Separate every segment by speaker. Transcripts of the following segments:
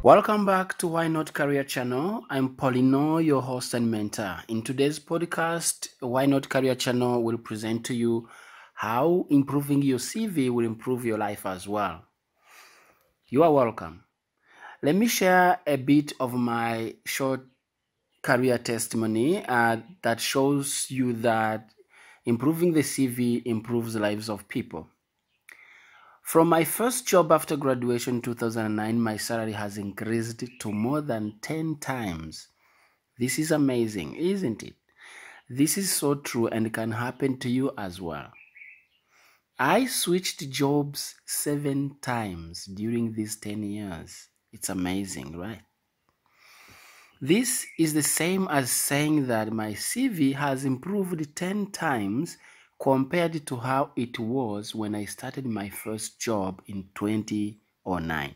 Speaker 1: Welcome back to Why Not Career Channel. I'm Paulino, your host and mentor. In today's podcast, Why Not Career Channel will present to you how improving your CV will improve your life as well. You are welcome. Let me share a bit of my short career testimony that shows you that improving the CV improves the lives of people. From my first job after graduation in 2009, my salary has increased to more than 10 times. This is amazing, isn't it? This is so true and can happen to you as well. I switched jobs 7 times during these 10 years. It's amazing, right? This is the same as saying that my CV has improved 10 times compared to how it was when I started my first job in 2009.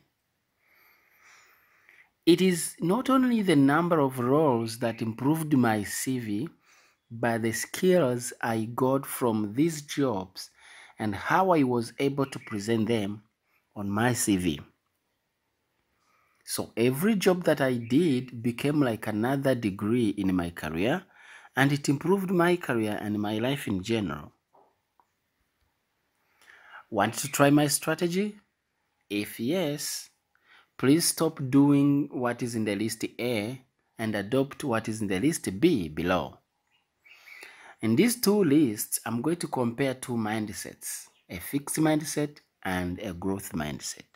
Speaker 1: It is not only the number of roles that improved my CV, but the skills I got from these jobs and how I was able to present them on my CV. So every job that I did became like another degree in my career, and it improved my career and my life in general. Want to try my strategy? If yes, please stop doing what is in the list A and adopt what is in the list B below. In these two lists, I'm going to compare two mindsets, a fixed mindset and a growth mindset.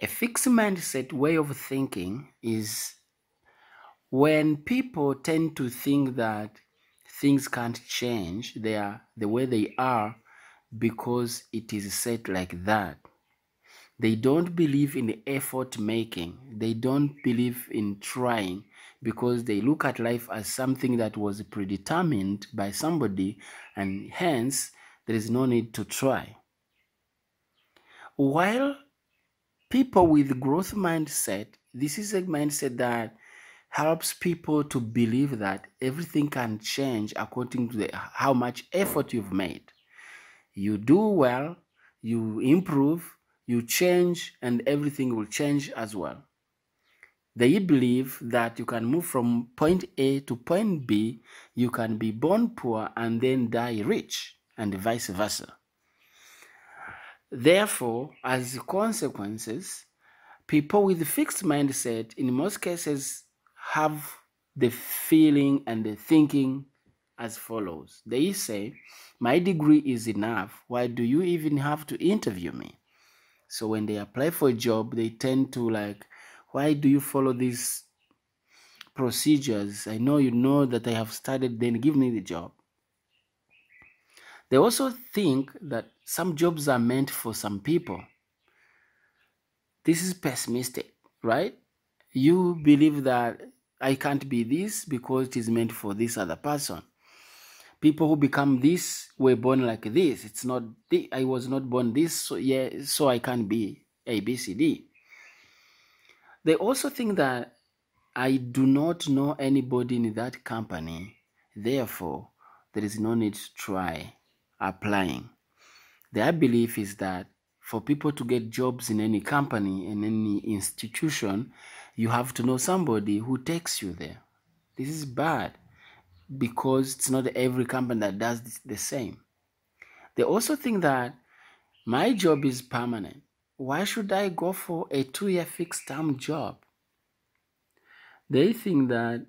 Speaker 1: A fixed mindset way of thinking is when people tend to think that things can't change, they are the way they are because it is set like that. They don't believe in effort making. They don't believe in trying because they look at life as something that was predetermined by somebody, and hence there is no need to try. While people with growth mindset, this is a mindset that helps people to believe that everything can change according to how much effort you've made. You do well, you improve, you change, and everything will change as well. They believe that you can move from point A to point B, you can be born poor and then die rich, and vice versa. Therefore, as consequences, people with fixed mindset in most cases have the feeling and the thinking as follows. They say, my degree is enough. Why do you even have to interview me? So when they apply for a job, they tend to like, why do you follow these procedures? I know you know that I have studied, then give me the job. They also think that some jobs are meant for some people. This is pessimistic, right? You believe that I can't be this because it is meant for this other person. People who become this were born like this. It's not I was not born this, so yeah, so I can't be A, B, C, D. They also think that I do not know anybody in that company, therefore there is no need to try applying. Their belief is that for people to get jobs in any company, in any institution, you have to know somebody who takes you there. This is bad because it's not every company that does the same. They also think that my job is permanent. Why should I go for a 2-year fixed term job? They think that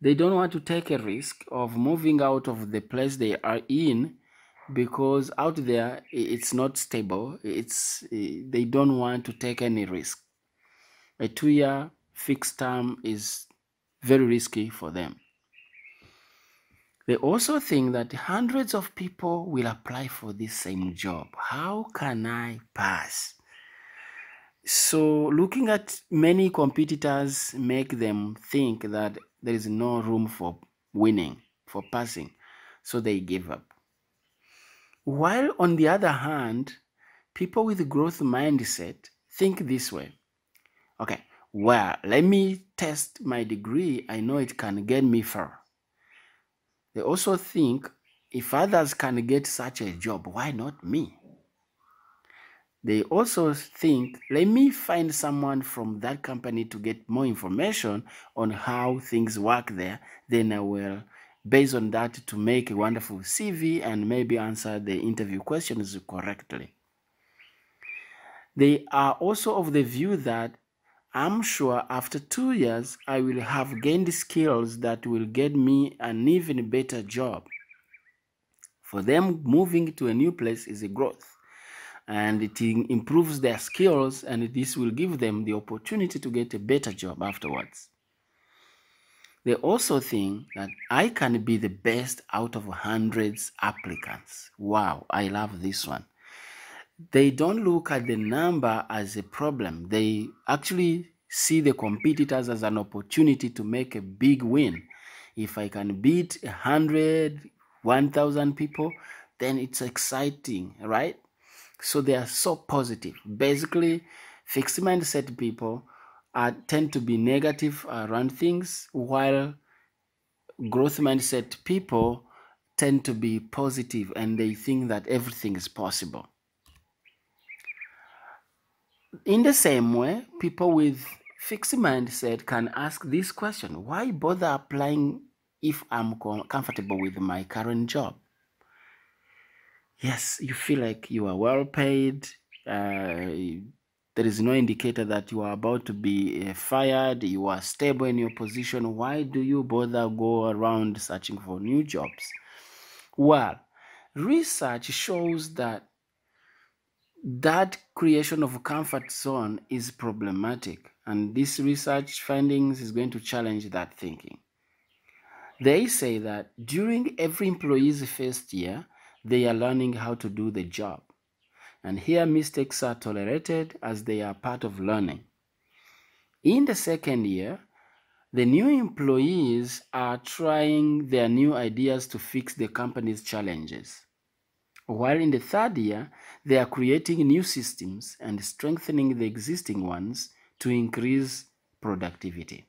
Speaker 1: they don't want to take a risk of moving out of the place they are in because out there it's not stable. They don't want to take any risk. A 2-year fixed term is very risky for them. They also think that hundreds of people will apply for this same job. How can I pass? So looking at many competitors make them think that there is no room for winning, for passing. So they give up. While on the other hand, people with growth mindset think this way. Okay, well, let me test my degree. I know it can get me far. They also think if others can get such a job, why not me? They also think, let me find someone from that company to get more information on how things work there. Then I will, based on that, to make a wonderful CV and maybe answer the interview questions correctly. They are also of the view that I'm sure after 2 years, I will have gained skills that will get me an even better job. For them, moving to a new place is a growth, and it improves their skills, and this will give them the opportunity to get a better job afterwards. They also think that I can be the best out of hundreds applicants. Wow, I love this one. They don't look at the number as a problem. They actually see the competitors as an opportunity to make a big win. If I can beat 100, 1,000 people, then it's exciting, right? So they are so positive. Basically, fixed mindset people tend to be negative around things, while growth mindset people tend to be positive and they think that everything is possible. In the same way, people with fixed mindset can ask this question: why bother applying if I'm comfortable with my current job? Yes, you feel like you are well paid. There is no indicator that you are about to be fired. You are stable in your position. Why do you bother go around searching for new jobs? Well, research shows that creation of a comfort zone is problematic, and this research findings is going to challenge that thinking. They say that during every employee's first year, they are learning how to do the job. And here mistakes are tolerated as they are part of learning. In the second year, the new employees are trying their new ideas to fix the company's challenges. While in the third year, they are creating new systems and strengthening the existing ones to increase productivity.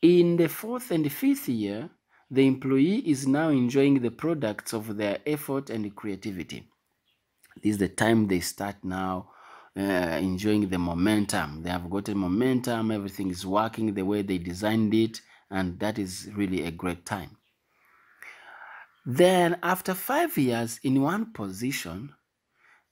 Speaker 1: In the fourth and fifth year, the employee is now enjoying the products of their effort and creativity. This is the time they start now enjoying the momentum. They have gotten momentum, everything is working the way they designed it, and that is really a great time. Then, after 5 years in one position,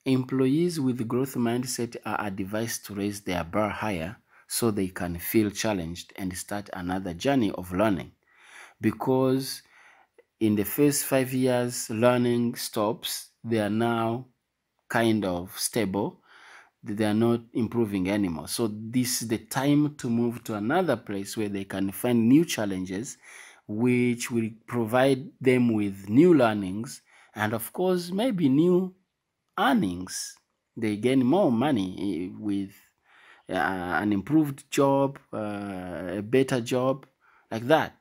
Speaker 1: employees with growth mindset are advised to raise their bar higher so they can feel challenged and start another journey of learning. Because in the first 5 years, learning stops, they are now kind of stable, they are not improving anymore. So this is the time to move to another place where they can find new challenges, which will provide them with new learnings and, of course, maybe new earnings. They gain more money with an improved job, a better job, like that.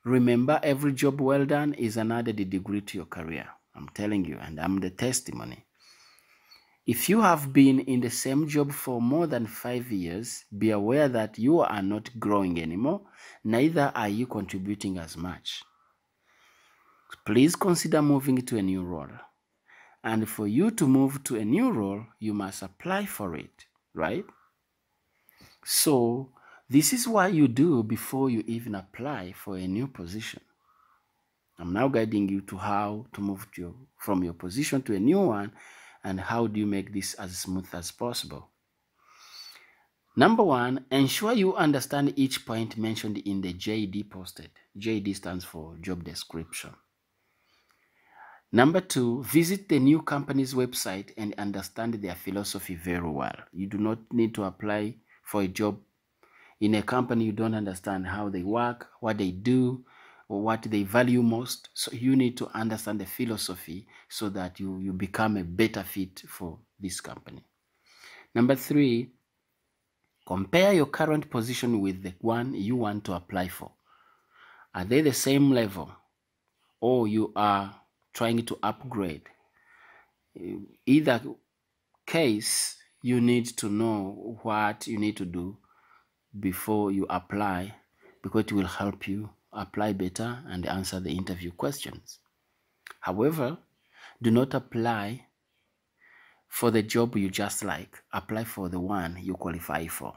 Speaker 1: Remember, every job well done is an added degree to your career. I'm telling you, and I'm the testimony. If you have been in the same job for more than 5 years, be aware that you are not growing anymore, neither are you contributing as much. Please consider moving to a new role. And for you to move to a new role, you must apply for it, right? So, this is what you do before you even apply for a new position. I'm now guiding you to how to move from your position to a new one, and how do you make this as smooth as possible. Number one, ensure you understand each point mentioned in the JD posted. JD stands for job description. Number two, visit the new company's website and understand their philosophy very well. You do not need to apply for a job in a company you don't understand how they work, what they do, or what they value most. So you need to understand the philosophy so that you become a better fit for this company. Number three, compare your current position with the one you want to apply for. Are they the same level, or you are trying to upgrade? Either case, you need to know what you need to do before you apply, because it will help you apply better and answer the interview questions. However, do not apply for the job you just like, apply for the one you qualify for.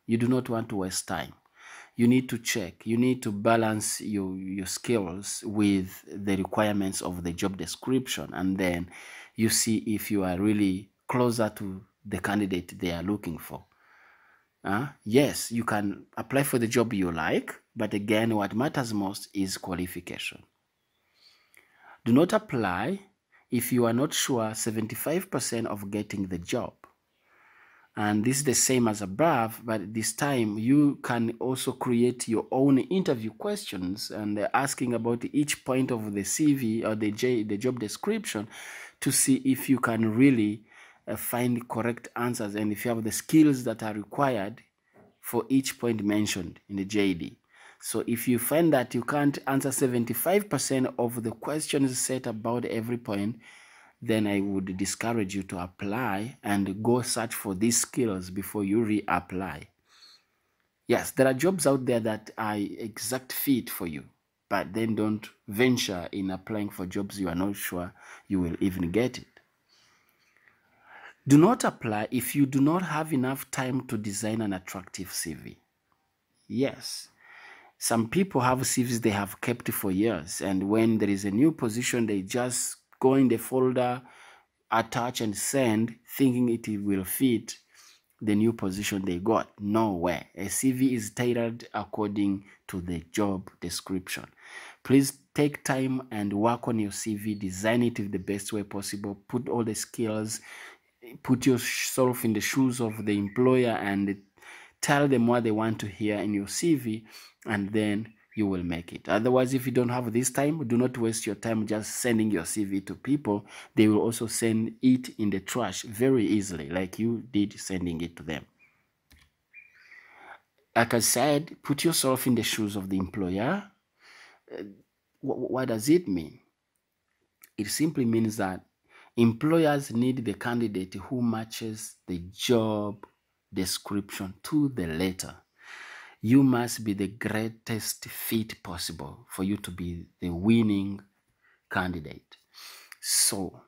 Speaker 1: You do not want to waste time. You need to check, you need to balance your skills with the requirements of the job description, and then you see if you are really closer to the candidate they are looking for. Yes, you can apply for the job you like, but again, what matters most is qualification. Do not apply if you are not sure 75% of getting the job. And this is the same as above, but this time you can also create your own interview questions and asking about each point of the CV or the job description to see if you can really find correct answers and if you have the skills that are required for each point mentioned in the JD. So if you find that you can't answer 75% of the questions set about every point, then I would discourage you to apply and go search for these skills before you reapply. Yes, there are jobs out there that are exact fit for you, but then don't venture in applying for jobs you are not sure you will even get it. Do not apply if you do not have enough time to design an attractive CV. Yes, some people have CVs they have kept for years, and when there is a new position, they just go in the folder, attach and send, thinking it will fit the new position they got. No way. A CV is tailored according to the job description. Please take time and work on your CV, design it in the best way possible, put all the skills, put yourself in the shoes of the employer and tell them what they want to hear in your CV, and then you will make it. Otherwise, if you don't have this time, do not waste your time just sending your CV to people. They will also send it in the trash very easily, like you did sending it to them. Like I said, put yourself in the shoes of the employer. What does it mean? It simply means that employers need the candidate who matches the job description to the letter. You must be the greatest fit possible for you to be the winning candidate. So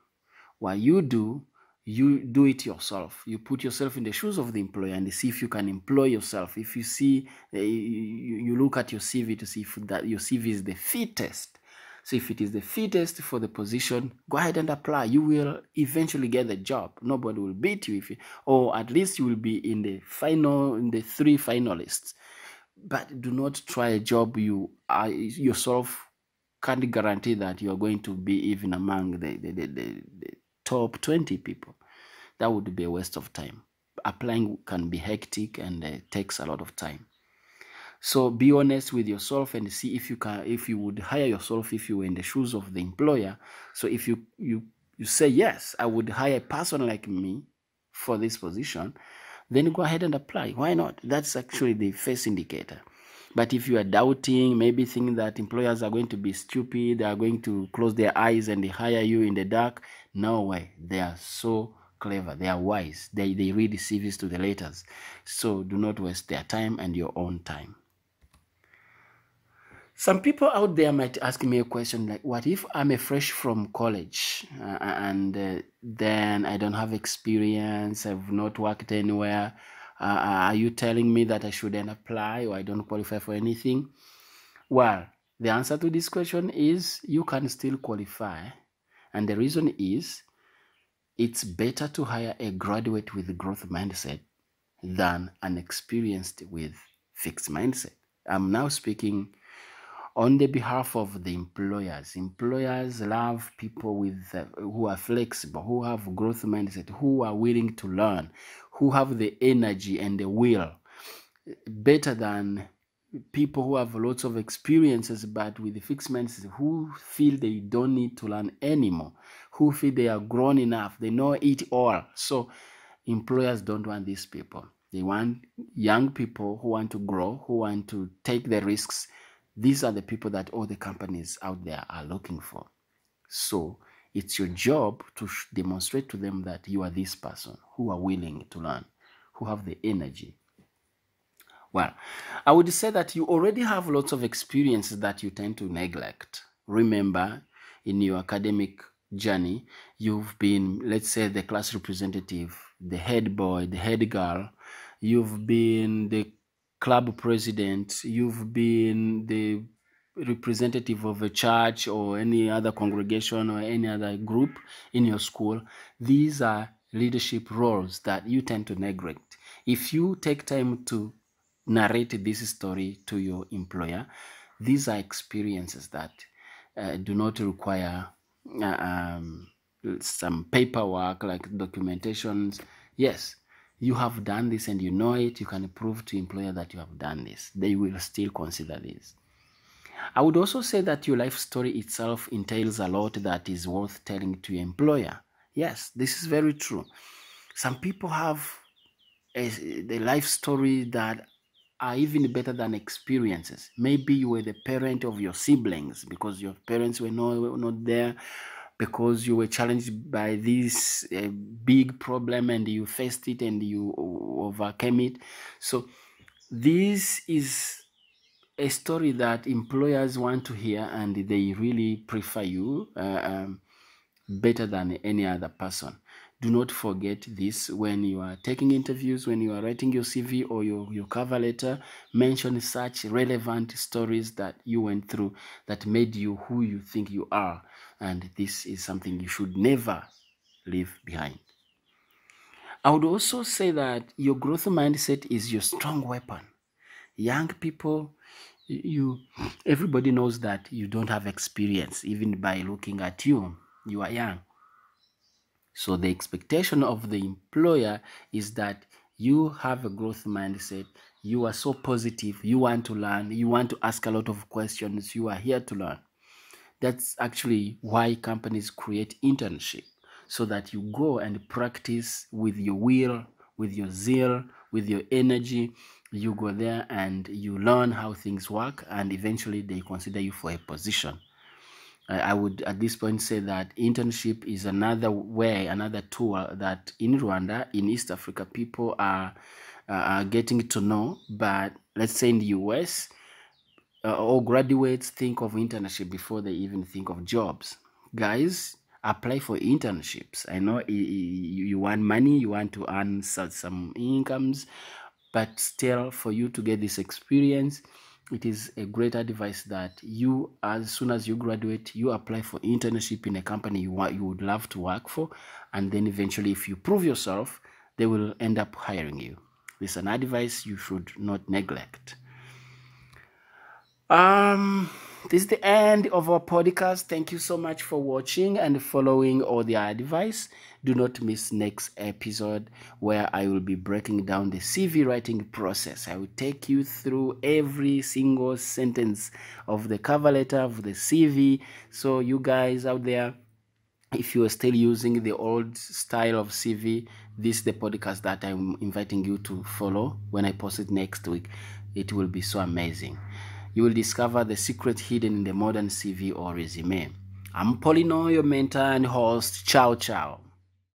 Speaker 1: what you do it yourself. You put yourself in the shoes of the employer and see if you can employ yourself. If you see, you look at your CV to see if that your CV is the fittest. So if it is the fittest for the position, go ahead and apply. You will eventually get the job. Nobody will beat you or at least you will be in the 3 finalists. But do not try a job you are yourself can't guarantee that you are going to be even among the top 20 people. That would be a waste of time. Applying can be hectic and takes a lot of time. So be honest with yourself and see if you would hire yourself if you were in the shoes of the employer. So if you say, yes, I would hire a person like me for this position, then go ahead and apply. Why not? That's actually the first indicator. But if you are doubting, maybe thinking that employers are going to be stupid, they are going to close their eyes and they hire you in the dark, no way. They are so clever. They are wise. They read the CVs to the letters. So do not waste their time and your own time. Some people out there might ask me a question like, what if I'm a fresh from college and then I don't have experience, I've not worked anywhere. Are you telling me that I shouldn't apply or I don't qualify for anything? Well, the answer to this question is you can still qualify. And the reason is it's better to hire a graduate with a growth mindset than an experienced with fixed mindset. I'm now speaking on the behalf of the employers. Employers love people who are flexible, who have growth mindset, who are willing to learn, who have the energy and the will, better than people who have lots of experiences but with the fixed mindset, who feel they don't need to learn anymore, who feel they are grown enough, they know it all. So employers don't want these people. They want young people who want to grow, who want to take the risks. These are the people that all the companies out there are looking for. So it's your job to demonstrate to them that you are this person who are willing to learn, who have the energy. Well, I would say that you already have lots of experiences that you tend to neglect. Remember, in your academic journey. You've been, let's say, the class representative, the head boy, the head girl. You've been the club president. You've been the representative of a church or any other congregation or any other group in your school. These are leadership roles that you tend to neglect. If you take time to narrate this story to your employer, these are experiences that do not require uh, um, some paperwork like documentations. Yes, you have done this and you know it. You can prove to employer that you have done this. They will still consider this. I would also say that your life story itself entails a lot that is worth telling to your employer. Yes, this is very true. Some people have the life story that are even better than experiences. Maybe you were the parent of your siblings because your parents were not there, because you were challenged by this big problem and you faced it and you overcame it. So this is a story that employers want to hear and they really prefer you better than any other person. Do not forget this when you are taking interviews, when you are writing your CV or your cover letter. Mention such relevant stories that you went through that made you who you think you are. And this is something you should never leave behind. I would also say that your growth mindset is your strong weapon. Young people, you everybody knows that you don't have experience even by looking at you. You are young. So the expectation of the employer is that you have a growth mindset. You are so positive. You want to learn. You want to ask a lot of questions. You are here to learn. That's actually why companies create internship, so that you go and practice with your will, with your zeal, with your energy. You go there and you learn how things work, and eventually they consider you for a position. I would at this point say that internship is another way, another tool that in Rwanda, in East Africa, people are getting to know. But let's say in the US, all graduates think of internship before they even think of jobs. Guys, apply for internships. I know you want money, you want to earn some incomes, but still, for you to get this experience, it is a great advice that you, as soon as you graduate, you apply for internship in a company you would love to work for, and then eventually, if you prove yourself, they will end up hiring you. This is an advice you should not neglect. This is the end of our podcast. Thank you so much for watching and following all the advice. Do not miss next episode where I will be breaking down the CV writing process. I will take you through every single sentence of the cover letter of the CV. So you guys out there, if you are still using the old style of CV, this is the podcast that I'm inviting you to follow when I post it next week. It will be so amazing. You will discover the secret hidden in the modern CV or resume. I'm Paulino, your mentor and host. Ciao, ciao.